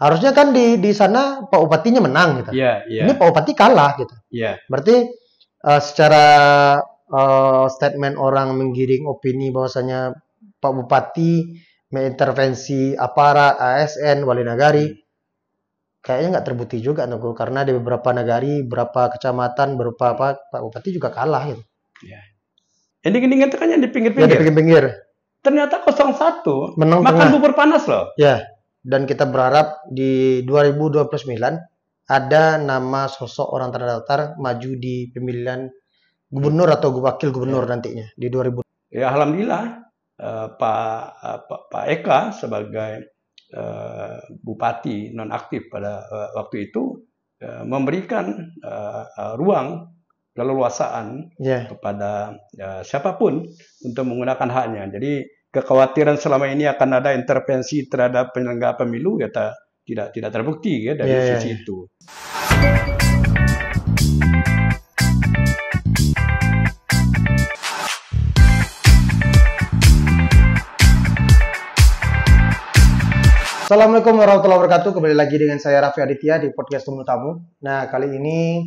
Harusnya kan di sana Pak Bupatinya menang gitu. Iya, iya. Ini Pak Bupati kalah gitu. Iya. Berarti secara statement orang menggiring opini bahwasanya Pak Bupati mengintervensi aparat, ASN, wali nagari, kayaknya nggak terbukti juga Nunggu, karena di beberapa nagari, beberapa kecamatan, beberapa Pak Bupati juga kalah gitu. Iya. Ending-endingnya itu kan yang di Ya di pinggir-pinggir. pinggir-pinggir. Ternyata 01 Menang makan tengah. bubur panas loh. Ya, dan kita berharap di 2029 ada nama sosok orang terdaftar maju di pemilihan gubernur atau wakil gubernur nantinya di 2000. Ya alhamdulillah Pak Eka sebagai bupati nonaktif pada waktu itu memberikan ruang keleluasaan kepada siapapun untuk menggunakan haknya. Jadi kekhawatiran selama ini akan ada intervensi terhadap penyelenggara pemilu ya tidak terbukti ya dari sisi itu. Assalamualaikum warahmatullahi wabarakatuh. Kembali lagi dengan saya Raffi Aditya di podcast Temu Tamu. Nah, kali ini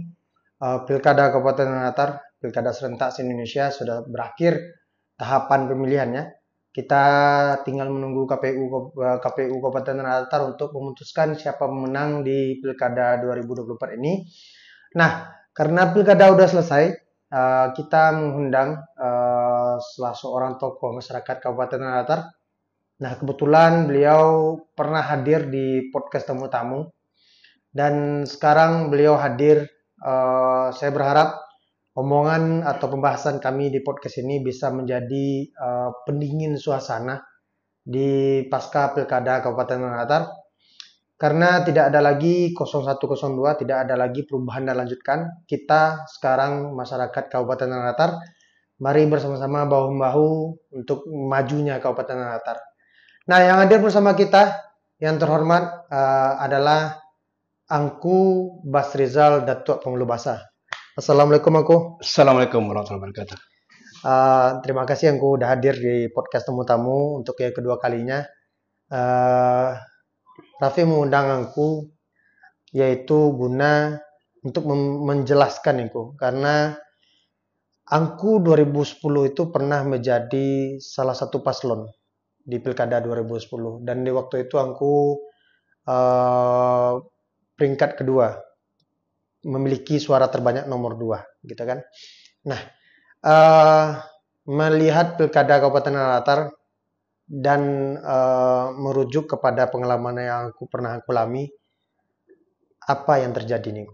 Pilkada Kabupaten Makassar, Pilkada serentak se-Indonesia sudah berakhir tahapan pemilihannya. Kita tinggal menunggu KPU Kabupaten Makassar untuk memutuskan siapa pemenang di Pilkada 2024 ini. Nah, karena Pilkada udah selesai, kita mengundang salah seorang tokoh masyarakat Kabupaten Makassar. Nah, kebetulan beliau pernah hadir di podcast Temu Tamu dan sekarang beliau hadir. Saya berharap omongan atau pembahasan kami di podcast ini bisa menjadi pendingin suasana di pasca Pilkada Kabupaten Makassar. Karena tidak ada lagi 0102, tidak ada lagi perubahan dan lanjutkan. Kita sekarang masyarakat Kabupaten Makassar, mari bersama-sama bahu-membahu untuk majunya Kabupaten Makassar. Nah, yang hadir bersama kita yang terhormat adalah Angku Basrizal Datuk Pengulu Basah. Assalamualaikum Angku. Assalamualaikum warahmatullahi wabarakatuh. Terima kasih Angku udah hadir di podcast Temu Tamu untuk yang kedua kalinya. Raffi mengundang Angku yaitu guna untuk menjelaskan Angku, karena Angku 2010 itu pernah menjadi salah satu paslon di Pilkada 2010 dan di waktu itu Angku peringkat kedua, memiliki suara terbanyak nomor 2 gitu kan. Nah, melihat Pilkada Kabupaten Makassar dan merujuk kepada pengalaman yang aku pernah alami, apa yang terjadi nih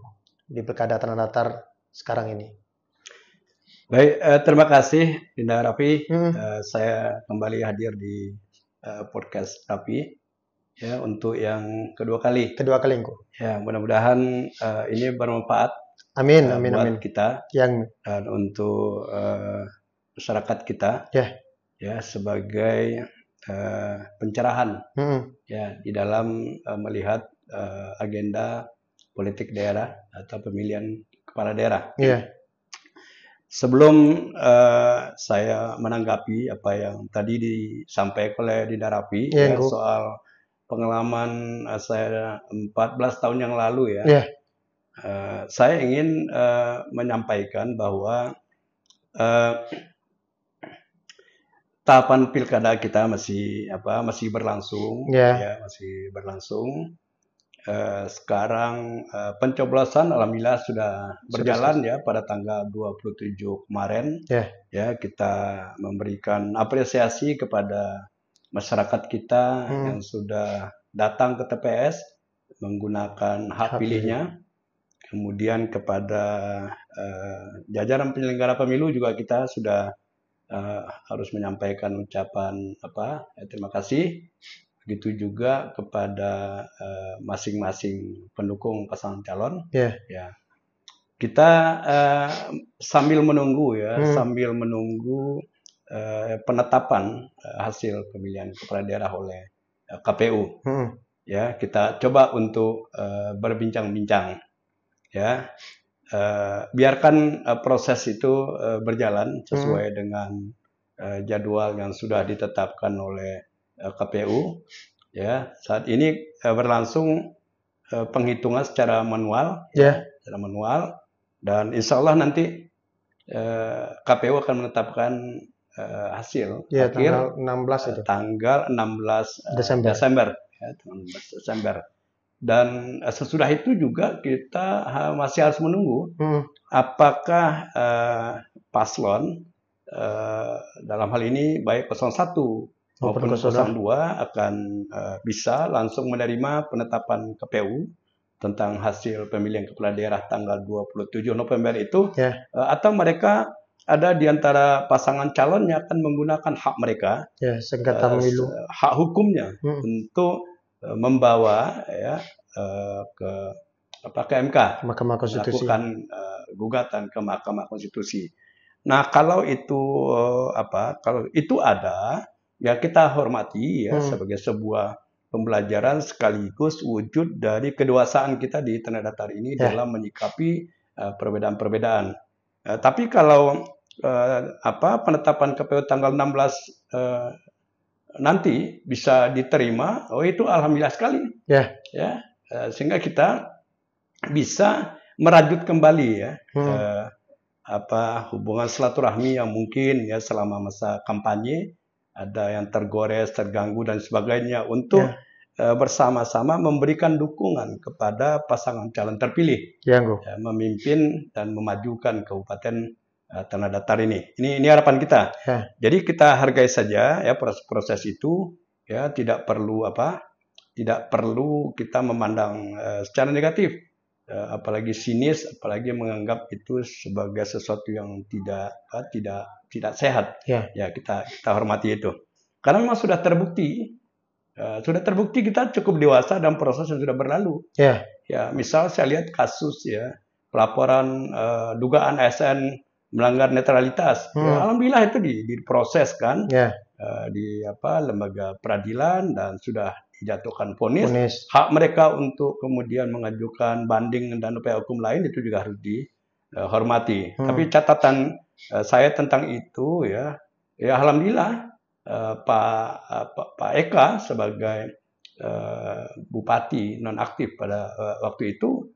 di Pilkada Makassar sekarang ini? Baik, terima kasih Dinda Raffi. Saya kembali hadir di podcast Raffi ya untuk yang kedua kali. Kedua kali Angku. Ya, mudah-mudahan ini bermanfaat. Amin, buat kita dan untuk masyarakat kita. Ya, sebagai pencerahan ya di dalam melihat agenda politik daerah atau pemilihan kepala daerah. Sebelum saya menanggapi apa yang tadi disampaikan oleh Dinda Raffi soal pengalaman saya 14 tahun yang lalu ya, saya ingin menyampaikan bahwa tahapan pilkada kita masih berlangsung, masih berlangsung. Sekarang pencoblosan alhamdulillah sudah berjalan ya pada tanggal 27 kemarin. Ya, kita memberikan apresiasi kepada masyarakat kita yang sudah datang ke TPS menggunakan hak pilihnya. Kemudian kepada jajaran penyelenggara pemilu juga kita sudah harus menyampaikan ucapan terima kasih. Begitu juga kepada masing-masing pendukung pasangan calon. Ya, kita sambil menunggu penetapan hasil pemilihan kepala daerah oleh KPU. Ya, kita coba untuk berbincang-bincang. Ya, biarkan proses itu berjalan sesuai dengan jadwal yang sudah ditetapkan oleh KPU. Ya, saat ini berlangsung penghitungan secara manual, Ya, secara manual, dan insya Allah nanti KPU akan menetapkan hasil ya tanggal akhir 16 itu tanggal 16 Desember. Desember, ya, tanggal 16 Desember. Dan sesudah itu juga kita masih harus menunggu Hmm, apakah paslon dalam hal ini baik 01 maupun maupun Kosovo. 02 akan bisa langsung menerima penetapan KPU tentang hasil pemilihan kepala daerah tanggal 27 November itu, Ya, atau mereka ada di antara pasangan calon yang akan menggunakan hak mereka, ya sengketa pemilu. hak hukumnya Hmm, untuk membawa ya ke ke MK, Mahkamah Konstitusi. melakukan gugatan ke Mahkamah Konstitusi. Nah, kalau itu kalau itu ada, ya kita hormati ya sebagai sebuah pembelajaran sekaligus wujud dari kedewasaan kita di Tanah Datar ini Ya. dalam menyikapi perbedaan-perbedaan. Tapi kalau penetapan KPU tanggal 16 nanti bisa diterima, oh itu alhamdulillah sekali. Ya. Ya, sehingga kita bisa merajut kembali ya hubungan silaturahmi yang mungkin ya selama masa kampanye ada yang tergores, terganggu dan sebagainya untuk bersama-sama memberikan dukungan kepada pasangan calon terpilih memimpin dan memajukan Kabupaten Tanah Datar ini. Ini harapan kita. Ya. Jadi kita hargai saja ya proses itu, ya tidak perlu kita memandang secara negatif, apalagi sinis, apalagi menganggap itu sebagai sesuatu yang tidak sehat. Ya kita hormati itu. Karena memang sudah terbukti kita cukup dewasa dan proses yang sudah berlalu. Ya, misal saya lihat kasus ya pelaporan dugaan ASN melanggar netralitas. Ya, alhamdulillah itu diproses kan di lembaga peradilan dan sudah dijatuhkan vonis. Hak mereka untuk kemudian mengajukan banding dan upaya hukum lain itu juga harus dihormati. Tapi catatan saya tentang itu ya alhamdulillah Pak Eka sebagai bupati nonaktif pada waktu itu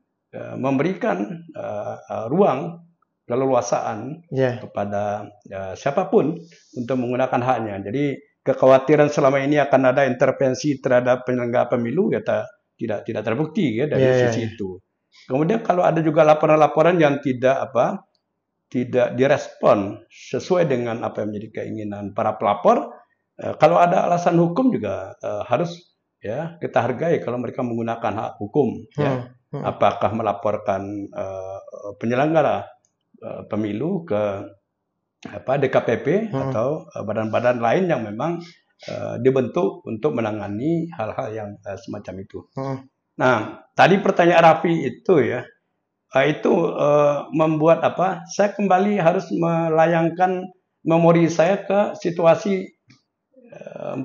memberikan ruang keleluasaan kepada siapapun untuk menggunakan haknya. Jadi kekhawatiran selama ini akan ada intervensi terhadap penyelenggara pemilu ya tidak terbukti ya dari sisi itu. Kemudian kalau ada juga laporan-laporan yang tidak direspon sesuai dengan apa yang menjadi keinginan para pelapor, kalau ada alasan hukum juga harus ya kita hargai kalau mereka menggunakan hak hukum ya. Apakah melaporkan penyelenggara pemilu ke DKPP atau badan-badan lain yang memang dibentuk untuk menangani hal-hal yang semacam itu. Nah, tadi pertanyaan Raffi itu ya, itu membuat saya kembali harus melayangkan memori saya ke situasi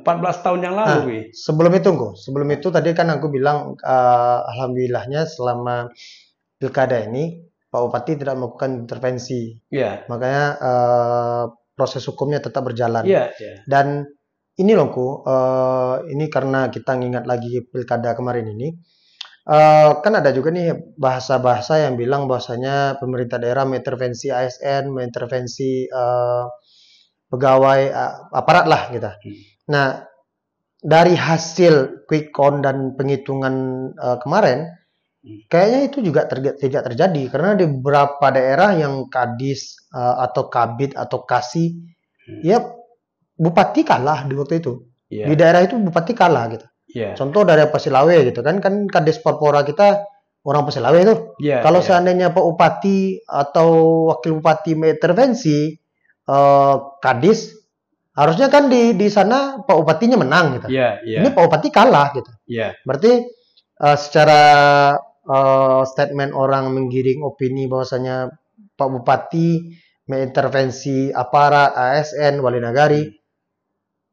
14 tahun yang lalu. Sebelum itu tadi kan aku bilang alhamdulillahnya selama pilkada ini Pak Bupati tidak melakukan intervensi. Makanya proses hukumnya tetap berjalan. Dan ini loh ini karena kita ngingat lagi pilkada kemarin ini, kan ada juga nih bahasa-bahasa yang bilang bahwasanya pemerintah daerah mengintervensi ASN, mengintervensi pegawai aparat lah gitu. Nah, dari hasil quick count dan penghitungan kemarin, kayaknya itu juga tidak terjadi karena di beberapa daerah yang kadis atau kabid atau kasih, ya bupati kalah di waktu itu. Di daerah itu bupati kalah gitu. Contoh dari Pasilawe gitu kan kadis Porpora kita orang Pasilawe itu. Kalau seandainya Pak Bupati atau wakil bupati mengintervensi kadis, harusnya kan di sana Pak Bupatinya menang gitu. Ini Pak Bupati kalah gitu. Berarti secara statement orang menggiring opini bahwasanya Pak Bupati mengintervensi aparat, ASN, wali nagari,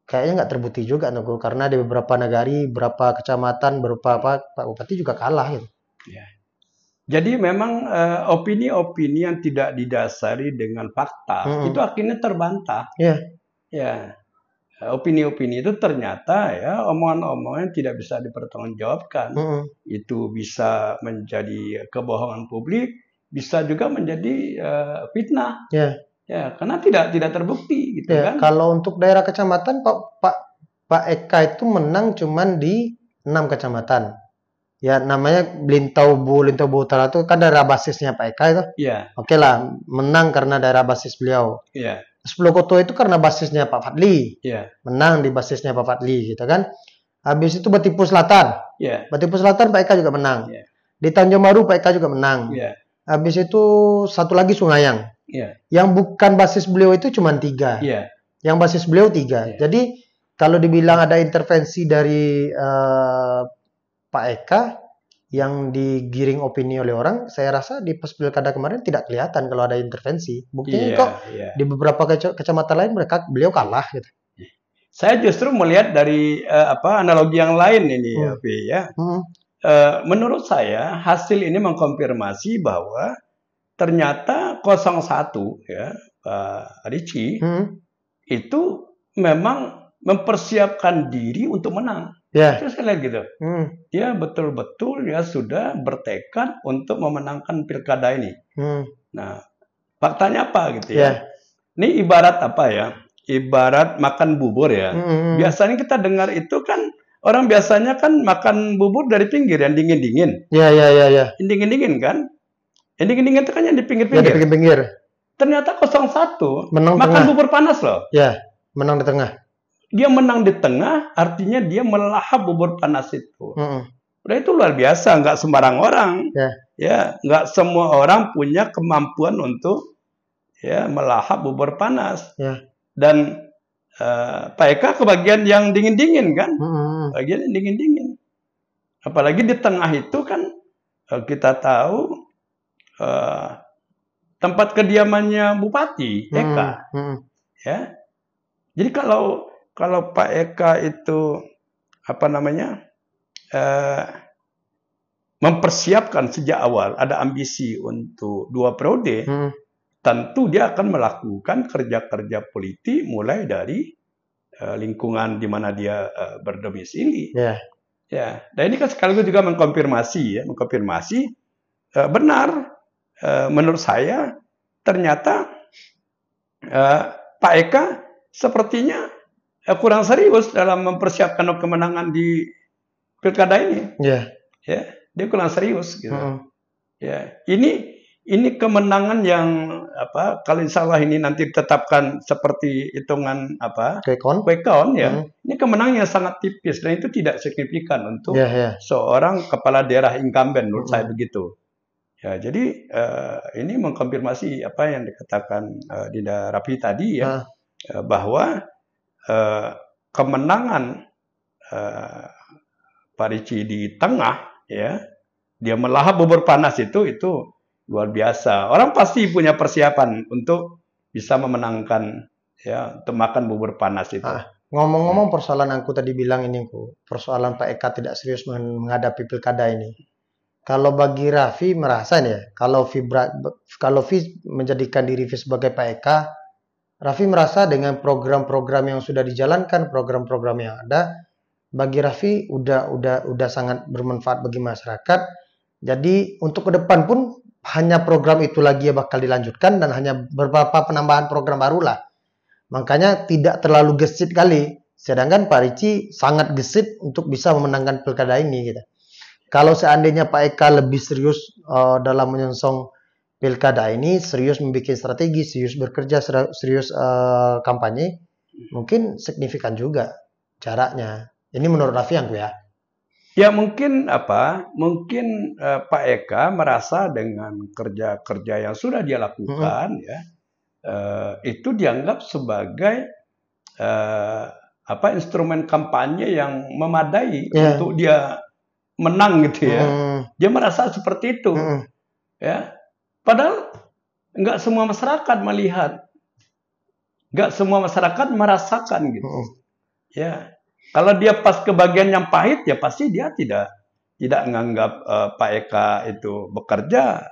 kayaknya nggak terbukti juga karena di beberapa nagari, beberapa kecamatan, beberapa Pak Bupati juga kalah gitu. Jadi memang opini-opini yang tidak didasari dengan fakta itu akhirnya terbantah. opini-opini itu ternyata ya omongan-omongan tidak bisa dipertanggungjawabkan. Itu bisa menjadi kebohongan publik, bisa juga menjadi fitnah. Ya, karena tidak terbukti gitu kan. Kalau untuk daerah kecamatan Pak Eka itu menang cuman di 6 kecamatan. Ya namanya Lintaubu Utara itu kan daerah basisnya Pak Eka itu. Iya. Oke lah, menang karena daerah basis beliau. Iya. 10 Koto itu karena basisnya Pak Fadli. Iya. Menang di basisnya Pak Fadli gitu kan. Habis itu Batipu Selatan. Iya. Batipu Selatan Pak Eka juga menang. Iya. Di Tanjung Baru Pak Eka juga menang. Iya. Habis itu satu lagi Sungayang. Iya. Yang bukan basis beliau itu cuma 3. Iya. Yang basis beliau 3. Iya. Jadi kalau dibilang ada intervensi dari Pak Eka yang digiring opini oleh orang, saya rasa di pas pilkada kemarin tidak kelihatan kalau ada intervensi. Buktinya kok di beberapa kecamatan lain beliau kalah gitu. Saya justru melihat dari analogi yang lain ini ya. Menurut saya hasil ini mengkonfirmasi bahwa ternyata 01 ya Pak Ricci itu memang mempersiapkan diri untuk menang. Terus saya lihat gitu. Dia betul-betul ya sudah bertekad untuk memenangkan pilkada ini. Nah, faktanya apa gitu ya? Ini ibarat apa ya? Ibarat makan bubur ya. Biasanya kita dengar itu kan orang biasanya kan makan bubur dari pinggir yang dingin-dingin. Iya. Dingin-dingin kan? Yang dingin-dingin itu kan yang di pinggir-pinggir. Ya, di pinggir-pinggir. Ternyata 01 menang makan tengah. Bubur panas loh. Ya, menang di tengah. Dia menang di tengah, artinya dia melahap bubur panas itu. Udah itu luar biasa, nggak sembarang orang. Ya, nggak semua orang punya kemampuan untuk ya melahap bubur panas. Dan Pak Eka kebagian yang dingin-dingin kan, bagian yang dingin-dingin. Apalagi di tengah itu kan kita tahu tempat kediamannya Bupati Eka. Ya, jadi kalau Pak Eka itu mempersiapkan sejak awal ada ambisi untuk 2 periode, tentu dia akan melakukan kerja-kerja politik mulai dari lingkungan di mana dia berdomisili. Ya, dan ini kan sekaligus juga mengkonfirmasi benar menurut saya ternyata Pak Eka sepertinya kurang serius dalam mempersiapkan kemenangan di pilkada ini. Ya, dia kurang serius gitu. Ya, ini kemenangan yang kalau insya Allah ini nanti ditetapkan seperti hitungan quick count ya. Ini kemenangan yang sangat tipis dan itu tidak signifikan untuk seorang kepala daerah incumbent menurut saya begitu. Ya, jadi ini mengkonfirmasi apa yang dikatakan Dinda Rafi tadi ya, bahwa kemenangan Pak Ricci di tengah ya, dia melahap bubur panas itu luar biasa. Orang pasti punya persiapan untuk bisa memenangkan ya, untuk makan bubur panas itu. Ngomong-ngomong persoalan aku tadi bilang ini persoalan Pak Eka tidak serius menghadapi pilkada ini. Kalau bagi Raffi merasa nih ya, kalau Vi menjadikan diri Vi sebagai Pak Eka, Raffi merasa dengan program-program yang sudah dijalankan, program-program yang ada, bagi Raffi udah sangat bermanfaat bagi masyarakat. Jadi untuk ke depan pun hanya program itu lagi yang bakal dilanjutkan dan hanya beberapa penambahan program barulah. Makanya tidak terlalu gesit kali. Sedangkan Pak Ricci sangat gesit untuk bisa memenangkan pilkada ini gitu. Kalau seandainya Pak Eka lebih serius dalam menyongsong pilkada ini, serius membuat strategi, serius bekerja, serius kampanye, mungkin signifikan juga jaraknya. Ini menurut Raffi yang ya. Ya mungkin Pak Eka merasa dengan kerja-kerja yang sudah dia lakukan ya itu dianggap sebagai instrumen kampanye yang memadai untuk dia menang gitu ya. Dia merasa seperti itu. Ya. Padahal nggak semua masyarakat melihat. Nggak semua masyarakat merasakan gitu. Ya. Kalau dia pas ke bagian yang pahit ya pasti dia tidak menganggap Pak Eka itu bekerja,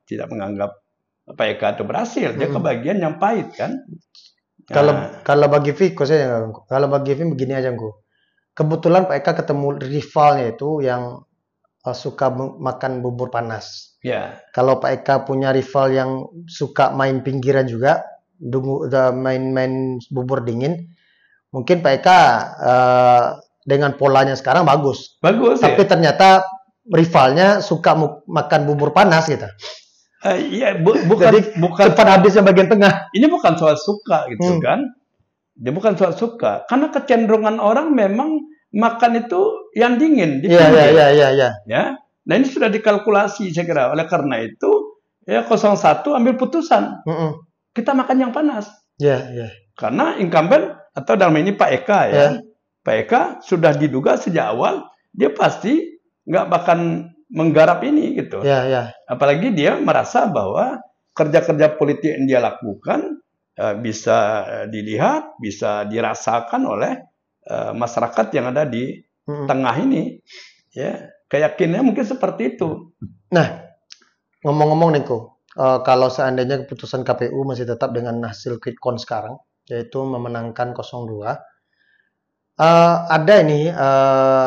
tidak menganggap Pak Eka itu berhasil. Dia ke bagian yang pahit kan. Kalau bagi Viko kalau bagi Viko begini aja, kebetulan Pak Eka ketemu rivalnya itu yang suka makan bubur panas. Ya. Kalau Pak Eka punya rival yang suka main pinggiran juga, main bubur dingin, mungkin Pak Eka dengan polanya sekarang bagus. Bagus. Tapi ternyata rivalnya suka makan bubur panas gitu. Iya, Jadi, bukan cepat habisnya bagian tengah. Ini bukan soal suka gitu kan. Dia bukan soal suka. Karena kecenderungan orang memang makan itu yang dingin. Iya. Ya. Nah ini sudah dikalkulasi saya kira. Oleh karena itu, ya 01 ambil putusan. Kita makan yang panas. Iya. Karena incumbent, atau dalam ini Pak Eka ya. Pak Eka sudah diduga sejak awal, dia pasti nggak bahkan menggarap ini gitu. Iya. Apalagi dia merasa bahwa kerja-kerja politik yang dia lakukan bisa dilihat, bisa dirasakan oleh masyarakat yang ada di tengah ini. Ya, keyakinannya mungkin seperti itu. Nah, ngomong-ngomong nih kalau seandainya keputusan KPU masih tetap dengan hasil quick count sekarang, yaitu memenangkan 02, ada ini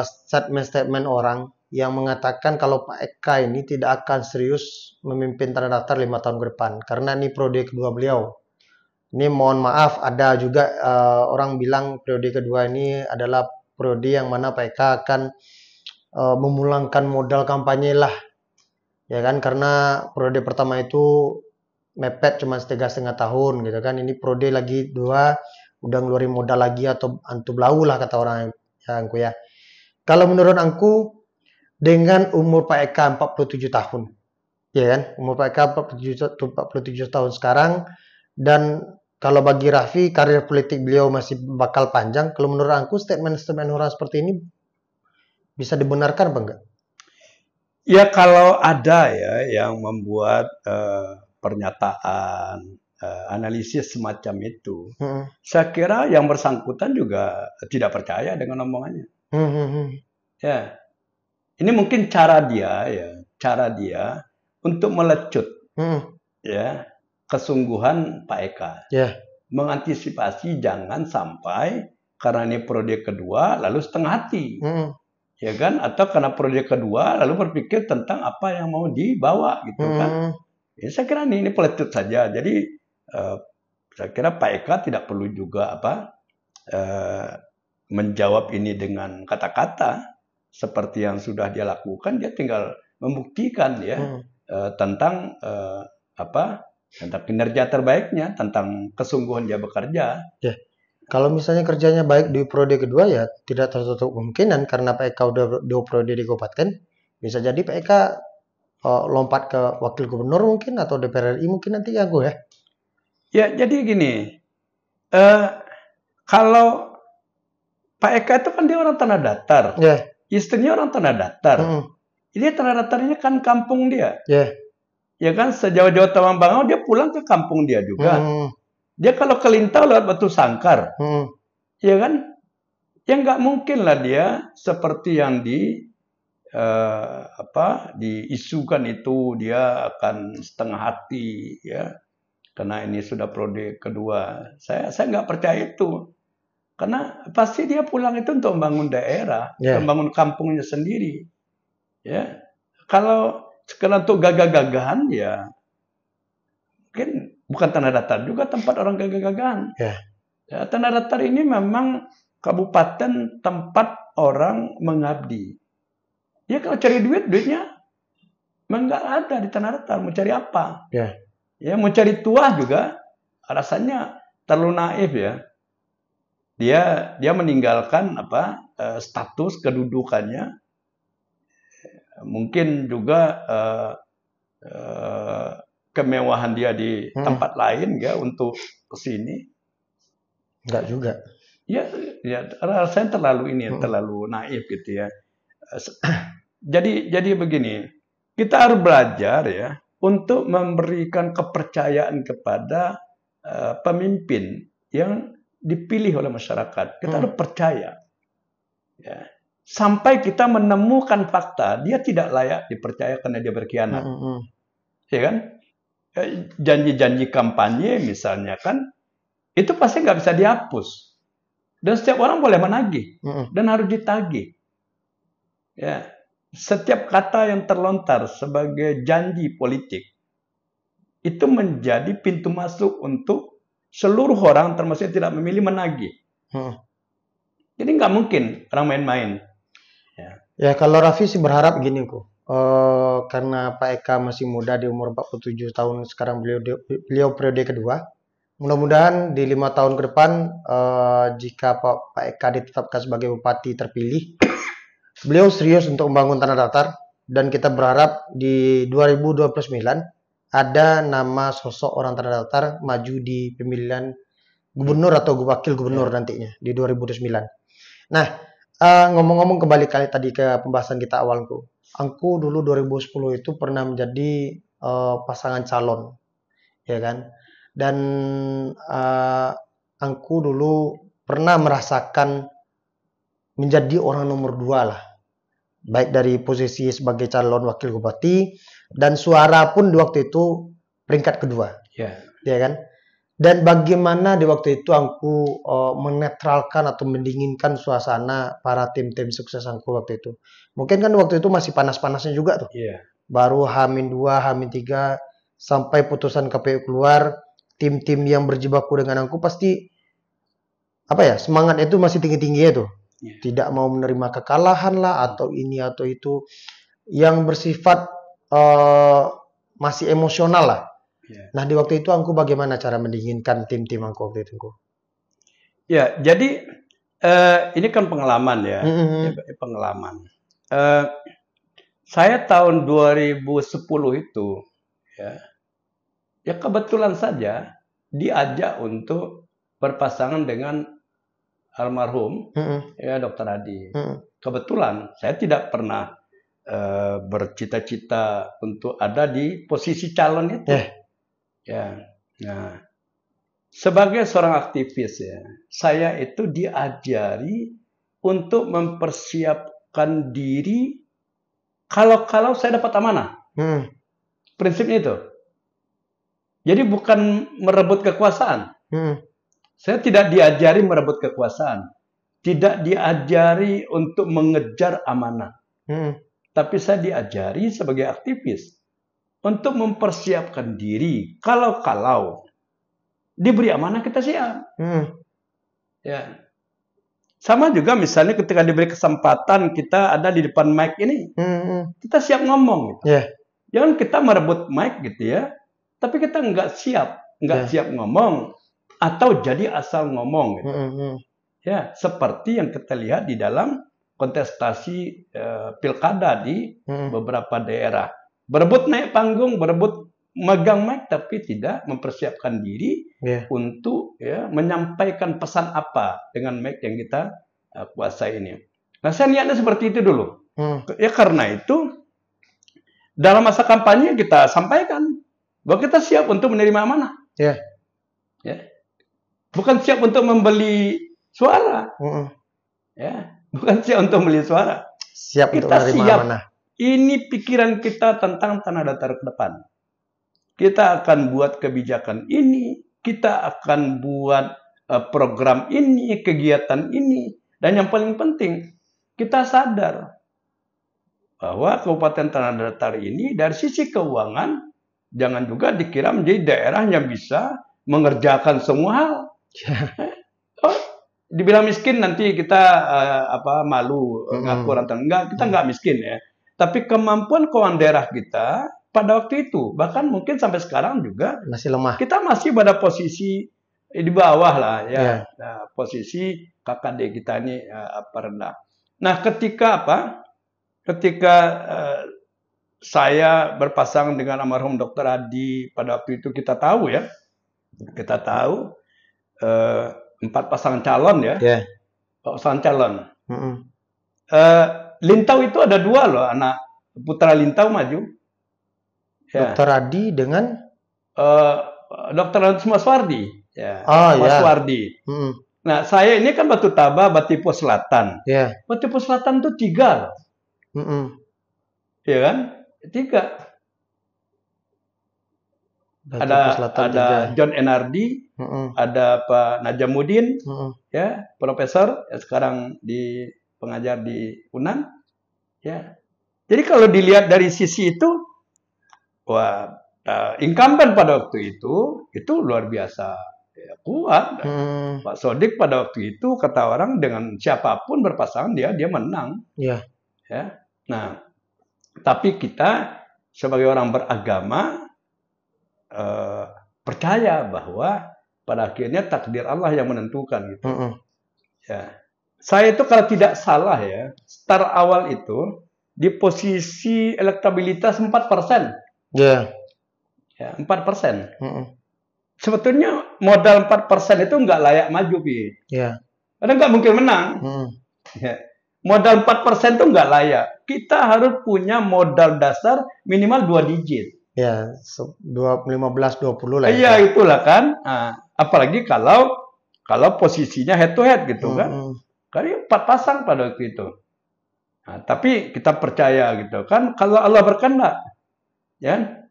statement-statement orang yang mengatakan kalau Pak Eka ini tidak akan serius memimpin Tanah Datar 5 tahun ke depan karena ini periode kedua beliau. Ini mohon maaf, ada juga orang bilang periode kedua ini adalah periode yang mana Pak Eka akan memulangkan modal kampanye lah, ya kan, karena periode pertama itu mepet cuma 3,5 tahun gitu kan. Ini periode lagi 2 udah ngeluarin modal lagi atau antu blau lah kata orang ya. Kalau menurut aku dengan umur Pak Eka 47 tahun, ya kan? Umur Pak Eka 47 tahun sekarang, dan kalau bagi Raffi karir politik beliau masih bakal panjang. Kalau menurut aku statement-statement orang seperti ini bisa dibenarkan apa enggak? Ya kalau ada ya yang membuat pernyataan analisis semacam itu, saya kira yang bersangkutan juga tidak percaya dengan omongannya. Ya. Ini mungkin cara dia untuk melecut ya kesungguhan Pak Eka. Mengantisipasi jangan sampai karena ini periode kedua lalu setengah hati. Ya kan, atau karena periode kedua lalu berpikir tentang apa yang mau dibawa gitu kan. Ya, saya kira ini pelecut saja. Jadi saya kira Pak Eka tidak perlu juga menjawab ini dengan kata-kata seperti yang sudah dia lakukan. Dia tinggal membuktikan ya tentang tentang kinerja terbaiknya, tentang kesungguhan dia bekerja. Kalau misalnya kerjanya baik di periode kedua ya tidak tertutup kemungkinan karena Pak Eka udah 2 periode di kabupaten, bisa jadi Pak Eka lompat ke wakil gubernur mungkin atau DPR RI mungkin nanti ya ya. Ya jadi gini, kalau Pak Eka itu kan dia orang Tanah Datar. Istrinya orang Tanah Datar. Ini Tanah Datar ini kan kampung dia. Ya kan, sejauh-jauh Tawang-Bangau dia pulang ke kampung dia juga. Dia kalau ke Lintau lewat Batu Sangkar. Ya kan? Ya nggak mungkin lah dia seperti yang diisukan itu dia akan setengah hati ya. Karena ini sudah periode kedua. Saya nggak percaya itu. Karena pasti dia pulang itu untuk membangun daerah, membangun kampungnya sendiri. Ya, kalau sekedar untuk gagah-gagahan ya, mungkin bukan Tanah Datar juga tempat orang gagah-gagahan. Ya, Tanah Datar ini memang kabupaten tempat orang mengabdi. Ya kalau cari duitnya enggak ada di Tanah Datar. Mau cari apa? Ya mau cari tuah juga rasanya terlalu naif ya. Dia meninggalkan status kedudukannya, mungkin juga kemewahan dia di tempat lain ya untuk kesini. Enggak juga. Ya rasanya terlalu naif gitu ya. Jadi begini, kita harus belajar ya untuk memberikan kepercayaan kepada pemimpin yang dipilih oleh masyarakat. Kita harus percaya. Ya. Sampai kita menemukan fakta, dia tidak layak dipercaya karena dia berkhianat. Ya kan? Janji-janji kampanye misalnya kan, itu pasti nggak bisa dihapus. Dan setiap orang boleh menagih dan harus ditagih. Ya, setiap kata yang terlontar sebagai janji politik itu menjadi pintu masuk untuk seluruh orang termasuk yang tidak memilih menagih. Jadi nggak mungkin orang main-main. Ya kalau Raffi sih berharap gini kok. Karena Pak Eka masih muda di umur 47 tahun sekarang beliau periode kedua. Mudah-mudahan di 5 tahun ke depan jika Pak Eka ditetapkan sebagai bupati terpilih, beliau serius untuk membangun tanah datar dan kita berharap di 2029 ada nama sosok orang tanah datar maju di pemilihan gubernur atau wakil gubernur nantinya di 2029. Nah, ngomong-ngomong kembali tadi ke pembahasan kita awalku. Aku dulu 2010 itu pernah menjadi pasangan calon, ya kan? Dan aku dulu pernah merasakan menjadi orang nomor 2 lah. Baik dari posisi sebagai calon wakil bupati dan suara pun di waktu itu peringkat kedua. Ya kan? Dan bagaimana di waktu itu aku menetralkan atau mendinginkan suasana para tim-tim sukses aku waktu itu. Mungkin kan waktu itu masih panas-panasnya juga tuh. Baru H-2, H-3 sampai putusan KPU keluar, tim-tim yang berjibaku dengan aku pasti semangat itu masih tinggi-tingginya tuh. Tidak mau menerima kekalahan lah atau ini atau itu yang bersifat masih emosional lah. Nah di waktu itu aku bagaimana cara mendinginkan tim-tim aku waktu itu? Ya, jadi ini kan pengalaman ya, pengalaman. Saya tahun 2010 itu ya kebetulan saja diajak untuk berpasangan dengan almarhum ya Dr. Adi. Kebetulan saya tidak pernah bercita-cita untuk ada di posisi calon itu. Ya, nah, sebagai seorang aktivis ya, saya itu diajari untuk mempersiapkan diri kalau saya dapat amanah. Prinsipnya itu. Jadi bukan merebut kekuasaan. Saya tidak diajari merebut kekuasaan, tidak diajari untuk mengejar amanah. Tapi saya diajari sebagai aktivis untuk mempersiapkan diri kalau diberi amanah kita siap. Ya. Sama juga misalnya ketika diberi kesempatan kita ada di depan mic ini, kita siap ngomong. Gitu. Jangan kita merebut mic gitu ya, tapi kita nggak siap ngomong atau jadi asal ngomong. Gitu. Ya, seperti yang kita lihat di dalam kontestasi pilkada di beberapa daerah. Berebut naik panggung, berebut megang mic, tapi tidak mempersiapkan diri untuk menyampaikan pesan apa dengan mic yang kita kuasai ini. Nah, saya niatnya seperti itu dulu. Ya karena itu dalam masa kampanye kita sampaikan bahwa kita siap untuk menerima amanah. Ya. Bukan siap untuk membeli suara. Ya, bukan siap untuk membeli suara. Siap kita untuk menerima amanah. Ini pikiran kita tentang tanah datar ke depan. Kita akan buat kebijakan ini, kita akan buat program ini, kegiatan ini. Dan yang paling penting, kita sadar bahwa Kabupaten Tanah Datar ini dari sisi keuangan, jangan juga dikira menjadi daerah yang bisa mengerjakan semua hal. Dibilang miskin nanti kita malu ngaku orang enggak, kita enggak miskin ya. Tapi kemampuan keuangan daerah kita pada waktu itu, bahkan mungkin sampai sekarang juga masih lemah. Kita masih pada posisi di bawah lah ya. Nah, posisi KKD kita ini rendah. Nah, ketika saya berpasangan dengan almarhum Dr. Adi pada waktu itu kita tahu 4 pasangan calon ya. Pasangan calon. Lintau itu ada 2 loh, anak putra Lintau maju. Dr. Adi dengan Dr. Maswardi. Maswardi. Nah, saya ini kan Batu Taba, Batipo Selatan. Batipo Selatan itu 3 loh. Ya kan? 3. ada John Enardi, ada Pak Najamuddin, ya, profesor ya, sekarang pengajar di UNAN, ya. Jadi kalau dilihat dari sisi itu, wah, incumbent pada waktu itu luar biasa ya, kuat. Pak Sodik pada waktu itu kata orang dengan siapapun berpasangan dia menang. Ya. Nah, tapi kita sebagai orang beragama percaya bahwa pada akhirnya takdir Allah yang menentukan gitu. Ya. Saya itu kalau tidak salah ya, start awal itu di posisi elektabilitas 4%. Ya. Ya, 4%. Sebetulnya modal 4% itu nggak layak maju, Pi. Ya. Karena nggak mungkin menang. Ya. Modal 4% itu nggak layak. Kita harus punya modal dasar minimal 2 digit. Ya, 15-20 lah. Iya, itulah kan. Nah, apalagi kalau posisinya head to head gitu kan. Karena 4 pasang pada waktu itu. Nah, tapi kita percaya gitu kan. Kalau Allah berkehendak, ya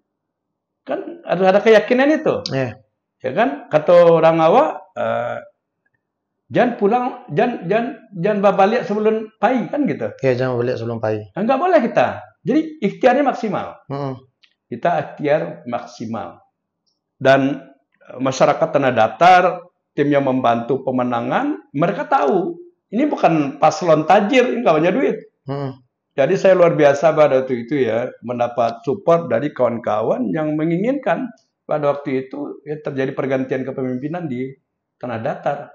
kan harus ada keyakinan itu. Ya kan? Kata orang awak, jangan pulang, jangan balik sebelum pagi kan gitu. Ya, jangan balik sebelum pagi. Enggak boleh kita. Jadi ikhtiarnya maksimal. Kita ikhtiar maksimal. Dan masyarakat Tanah Datar, tim yang membantu pemenangan, mereka tahu ini bukan paslon tajir, ini nggak banyak duit. Jadi saya luar biasa pada waktu itu ya, mendapat support dari kawan-kawan yang menginginkan pada waktu itu ya, terjadi pergantian kepemimpinan di Tanah Datar.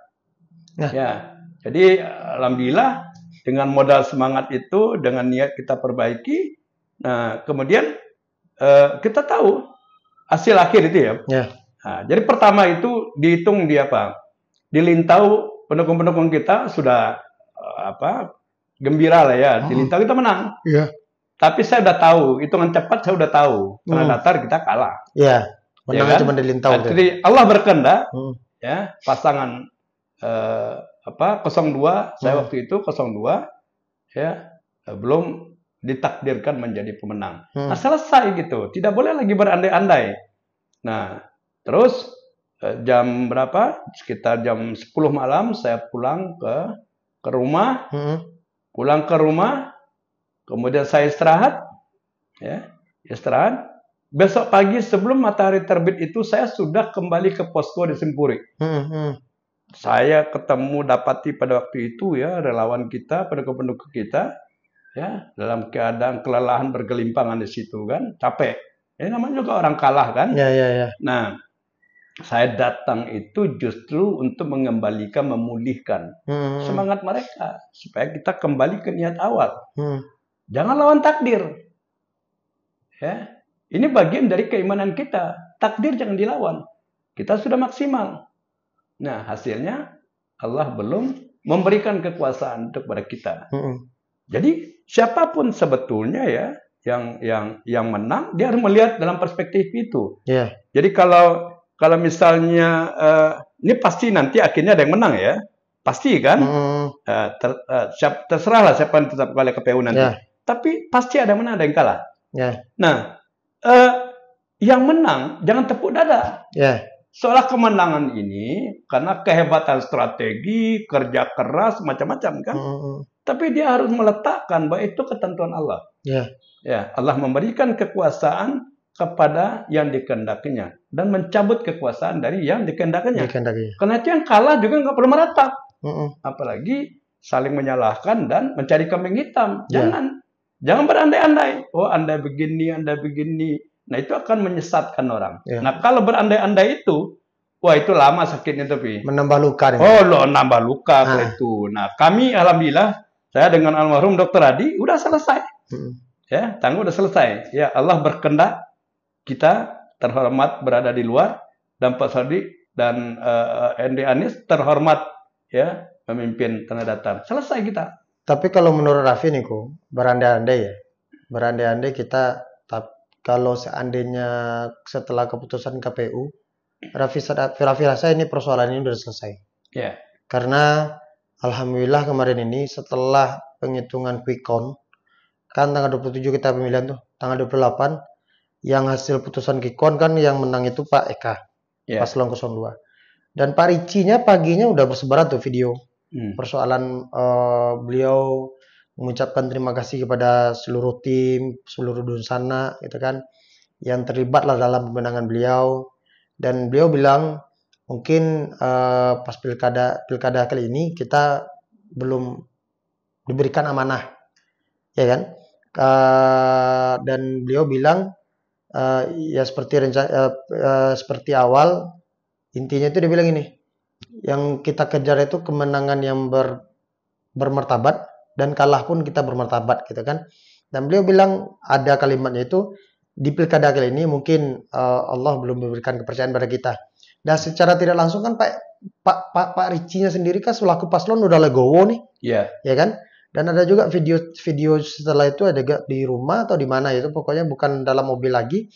Ya, jadi alhamdulillah dengan modal semangat itu, dengan niat kita perbaiki, nah kemudian kita tahu hasil akhir itu ya. Nah, jadi pertama itu dihitung di apa? Di Lintau pendukung-pendukung kita sudah gembira lah ya. Di Lintau kita menang. Tapi saya udah tahu, hitungan cepat saya udah tahu. Tanah Datar kita kalah. Menangnya cuma di Lintau. Jadi Allah berkehendak, ya pasangan 02, saya waktu itu 02, ya belum ditakdirkan menjadi pemenang. Nah, selesai gitu. Tidak boleh lagi berandai-andai. Nah, terus jam berapa? Sekitar jam 10 malam saya pulang ke rumah. Pulang ke rumah, kemudian saya istirahat. Ya, istirahat. Besok pagi sebelum matahari terbit itu saya sudah kembali ke posko di Simpuri. Saya dapati pada waktu itu ya relawan kita, pendukung-pendukung kita, ya dalam keadaan kelelahan bergelimpangan di situ kan, capek. Ini namanya juga orang kalah kan. Nah, saya datang itu justru untuk mengembalikan, memulihkan semangat mereka supaya kita kembali ke niat awal. Jangan lawan takdir. Ya, ini bagian dari keimanan kita. Takdir jangan dilawan. Kita sudah maksimal. Nah, hasilnya Allah belum memberikan kekuasaan kepada kita. Jadi siapapun sebetulnya ya yang menang, dia harus melihat dalam perspektif itu. Jadi kalau misalnya ini pasti nanti akhirnya ada yang menang ya, pasti kan? Terserahlah siapa yang tetap oleh KPU nanti. Tapi pasti ada yang menang, ada yang kalah. Nah, yang menang jangan tepuk dada. Seolah kemenangan ini karena kehebatan strategi, kerja keras, macam-macam kan. Tapi dia harus meletakkan bahwa itu ketentuan Allah. Ya, Allah memberikan kekuasaan kepada yang dikehendakinya dan mencabut kekuasaan dari yang dikehendakinya. Karena itu yang kalah juga nggak perlu meratap. Apalagi saling menyalahkan dan mencari kambing hitam. Jangan berandai-andai. Oh, Anda begini, Anda begini. Nah, itu akan menyesatkan orang. Nah, kalau berandai-andai itu, wah itu lama sakitnya tapi. Menambah luka. Nambah luka itu. Nah, kami alhamdulillah, saya dengan almarhum Dr. Adi udah selesai. Ya, tanggung udah selesai. Ya, Allah berkehendak kita terhormat berada di luar dan Pak Sadi dan Henry Anies terhormat ya memimpin Tanah Datar. Selesai kita. Tapi kalau menurut Raffi nih kok, berandai-andai kita kalau seandainya setelah keputusan KPU, Raffi rasa ini persoalan ini sudah selesai. Karena alhamdulillah kemarin ini setelah penghitungan quick count, kan tanggal 27 kita pemilihan tuh, tanggal 28 yang hasil putusan Kikon kan yang menang itu Pak Eka, Ya. paslon 02. Dan Pak Ricci-nya paginya udah bersebaran tuh video persoalan beliau mengucapkan terima kasih kepada seluruh tim, seluruh dunsana gitu kan, yang terlibat lah dalam pemenangan beliau. Dan beliau bilang mungkin pas pilkada kali ini kita belum diberikan amanah, ya kan? Dan beliau bilang ya seperti awal, intinya itu dia bilang ini, yang kita kejar itu kemenangan yang bermartabat, dan kalah pun kita bermartabat gitu kan. Dan beliau bilang ada kalimatnya itu, di pilkada kali ini mungkin Allah belum memberikan kepercayaan pada kita. Dan secara tidak langsung kan Pak Ricci-nya sendiri kan selaku paslon udah legowo nih, ya kan? Dan ada juga video setelah itu ada di rumah atau di mana itu, pokoknya bukan dalam mobil lagi.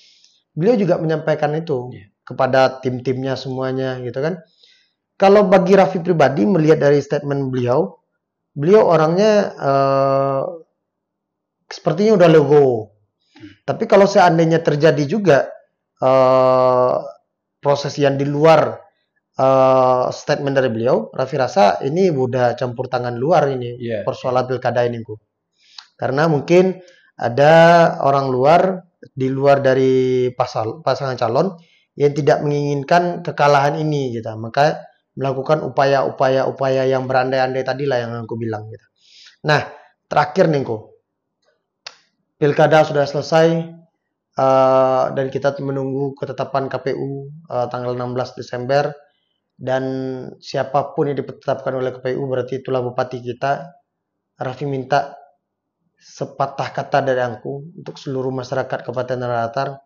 Beliau juga menyampaikan itu kepada tim-timnya semuanya gitu kan. Kalau bagi Raffi pribadi melihat dari statement beliau orangnya sepertinya udah legowo. Tapi kalau seandainya terjadi juga proses yang di luar statement dari beliau, Raffi rasa ini udah campur tangan luar ini persoalan pilkada ini, Bu. Karena mungkin ada orang luar di luar dari pasangan calon yang tidak menginginkan kekalahan ini gitu. Maka melakukan upaya yang berandai-andai tadi lah yang aku bilang gitu. Nah, terakhir nih, pilkada sudah selesai dan kita menunggu ketetapan KPU tanggal 16 Desember. Dan siapapun yang ditetapkan oleh KPU berarti itulah bupati kita. Raffi minta sepatah kata dari aku untuk seluruh masyarakat Kabupaten Tanah Datar,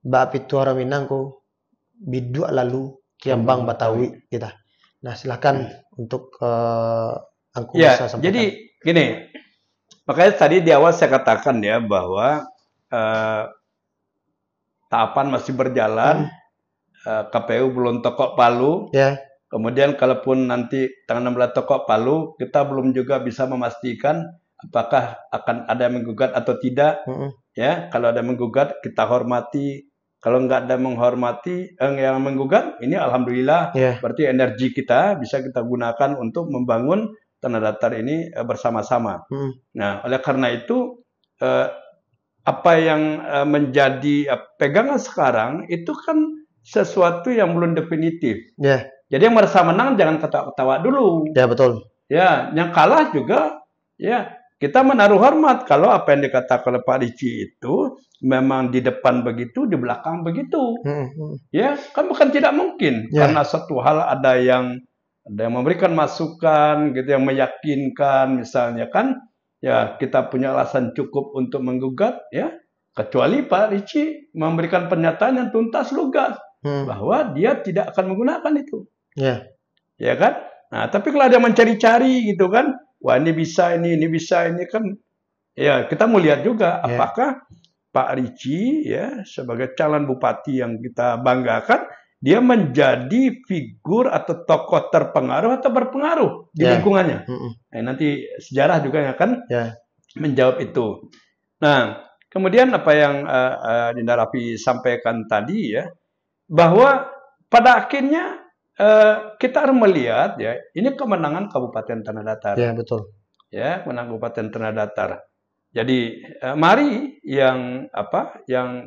Bapi Tuara Minangku, biduk lalu Kiambang Batawi kita. Nah, silakan untuk aku bisa sampaikan. Jadi gini, makanya tadi di awal saya katakan ya bahwa tahapan masih berjalan. KPU belum tokok palu. Kemudian kalaupun nanti tanggal 16 tokok palu, kita belum juga bisa memastikan apakah akan ada yang menggugat atau tidak. Ya, kalau ada menggugat kita hormati. Kalau nggak ada menghormati yang menggugat, ini alhamdulillah berarti energi kita bisa kita gunakan untuk membangun Tanah Datar ini bersama-sama. Nah, oleh karena itu apa yang menjadi pegangan sekarang itu kan sesuatu yang belum definitif. Jadi yang merasa menang jangan ketawa-ketawa dulu. Ya, betul. Ya, yang kalah juga ya kita menaruh hormat kalau apa yang dikatakan oleh Pak Ricci itu memang di depan begitu, di belakang begitu. Ya, kan bukan tidak mungkin karena satu hal ada yang memberikan masukan gitu, yang meyakinkan misalnya kan, ya kita punya alasan cukup untuk menggugat ya, kecuali Pak Ricci memberikan pernyataan yang tuntas lugas bahwa dia tidak akan menggunakan itu. Ya kan? Nah, tapi kalau ada mencari-cari gitu kan, wah ini bisa ini bisa ini kan, ya kita mau lihat juga apakah Pak Ricci ya sebagai calon bupati yang kita banggakan, dia menjadi figur atau tokoh terpengaruh atau berpengaruh di lingkungannya. Nah, nanti sejarah juga yang akan menjawab itu. Nah, kemudian apa yang Dinda Raffi sampaikan tadi ya, bahwa pada akhirnya kita harus melihat ya, ini kemenangan Kabupaten Tanah Datar. Ya, betul. Ya, kemenangan Kabupaten Tanah Datar. Jadi mari yang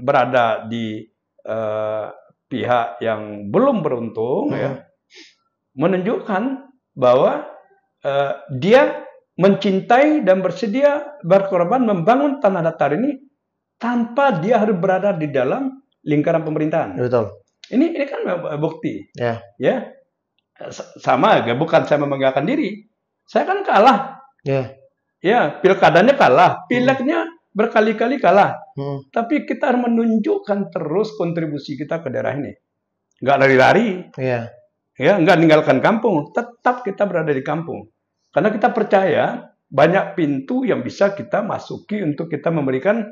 berada di pihak yang belum beruntung ya, menunjukkan bahwa dia mencintai dan bersedia berkorban membangun Tanah Datar ini tanpa dia harus berada di dalam lingkaran pemerintahan. Betul. Ini kan bukti. Ya. Sama, bukan saya membanggakan diri. Saya kan kalah. Ya, pilkadanya kalah, pileknya berkali-kali kalah. Tapi kita harus menunjukkan terus kontribusi kita ke daerah ini. Nggak lari-lari. Ya, nggak meninggalkan kampung. Tetap kita berada di kampung. Karena kita percaya banyak pintu yang bisa kita masuki untuk kita memberikan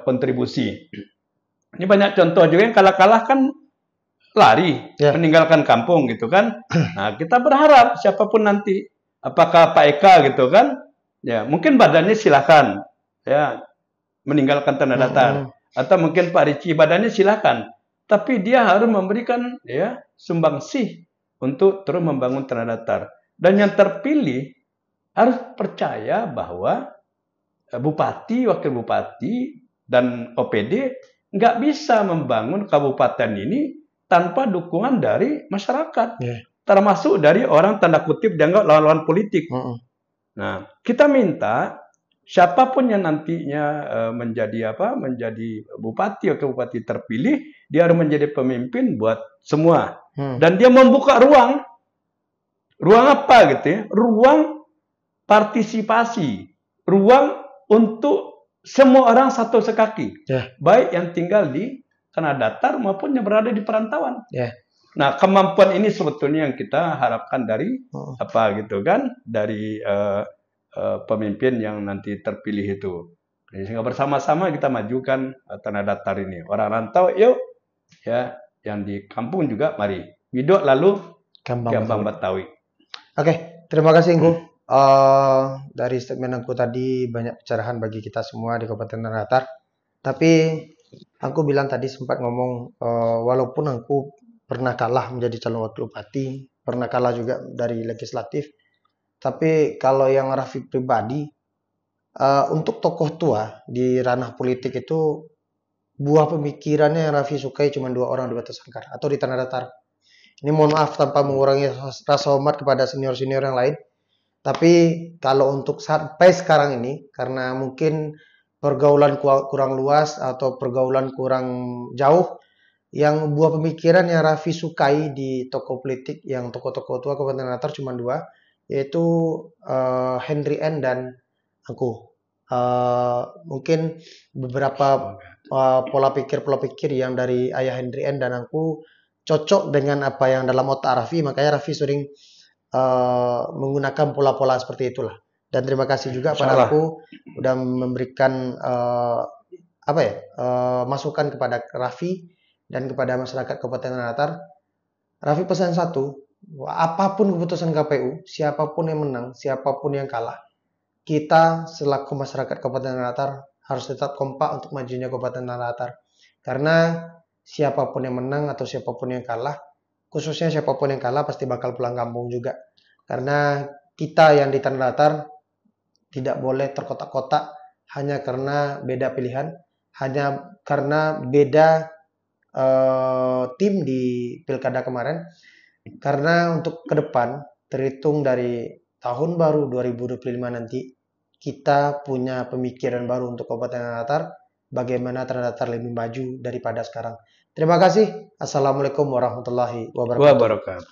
kontribusi. Ini banyak contoh juga yang kalah-kalah kan lari, meninggalkan kampung gitu kan. Nah, kita berharap siapapun nanti, apakah Pak Eka gitu kan, ya mungkin badannya silakan ya meninggalkan Tanah Datar. atau mungkin Pak Ricci badannya silakan, tapi dia harus memberikan ya sumbangsih untuk terus membangun tanah datar. Dan yang terpilih harus percaya bahwa bupati, wakil bupati, dan OPD nggak bisa membangun kabupaten ini tanpa dukungan dari masyarakat, termasuk dari orang tanda kutip dianggap lawan-lawan politik. Nah, kita minta siapapun yang nantinya menjadi bupati atau bupati terpilih, dia harus menjadi pemimpin buat semua. Dan dia membuka ruang apa gitu ya? Ruang partisipasi, ruang untuk semua orang satu sekaki, baik yang tinggal di tanah datar maupun yang berada di perantauan. Nah, kemampuan ini sebetulnya yang kita harapkan dari dari pemimpin yang nanti terpilih itu. Jadi, sehingga bersama-sama kita majukan tanah datar ini. Orang rantau, yuk, ya, yang di kampung juga, mari. Widok lalu Kembang Betawi. Oke, terima kasih Ingku. Dari statement aku tadi banyak pencerahan bagi kita semua di Kabupaten Tanah Datar. Tapi aku bilang tadi sempat ngomong, walaupun aku pernah kalah menjadi calon wakil bupati, pernah kalah juga dari legislatif. Tapi kalau yang Raffi pribadi, untuk tokoh tua di ranah politik itu, buah pemikirannya yang Raffi sukai cuma 2 orang di Batu Sangkar atau di Tanah Datar. Ini mohon maaf tanpa mengurangi rasa hormat kepada senior-senior yang lain. Tapi kalau untuk sampai sekarang ini, karena mungkin pergaulan kurang luas atau pergaulan kurang jauh, yang buah pemikiran yang Raffi sukai di tokoh politik, yang tokoh-tokoh tua Kabupaten Tanah Datar cuma 2, yaitu Henry N dan aku. Mungkin beberapa pola pikir yang dari ayah Henry N dan aku cocok dengan apa yang dalam otak Raffi, makanya Raffi sering menggunakan pola-pola seperti itulah. Dan terima kasih juga pada aku udah memberikan masukan kepada Raffi dan kepada masyarakat Kabupaten Tanah Datar. Raffi pesan satu, apapun keputusan KPU, siapapun yang menang, siapapun yang kalah, kita selaku masyarakat Kabupaten Tanah Datar harus tetap kompak untuk majunya Kabupaten Tanah Datar. Karena siapapun yang menang atau siapapun yang kalah, khususnya siapapun yang kalah pasti bakal pulang kampung juga. Karena kita yang di Tanah Datar tidak boleh terkotak-kotak hanya karena beda pilihan, hanya karena beda tim di pilkada kemarin. Karena untuk ke depan, terhitung dari tahun baru 2025 nanti, kita punya pemikiran baru untuk Kabupaten Tanah Datar, bagaimana Tanah Datar lebih maju daripada sekarang. Terima kasih. Assalamualaikum warahmatullahi wabarakatuh.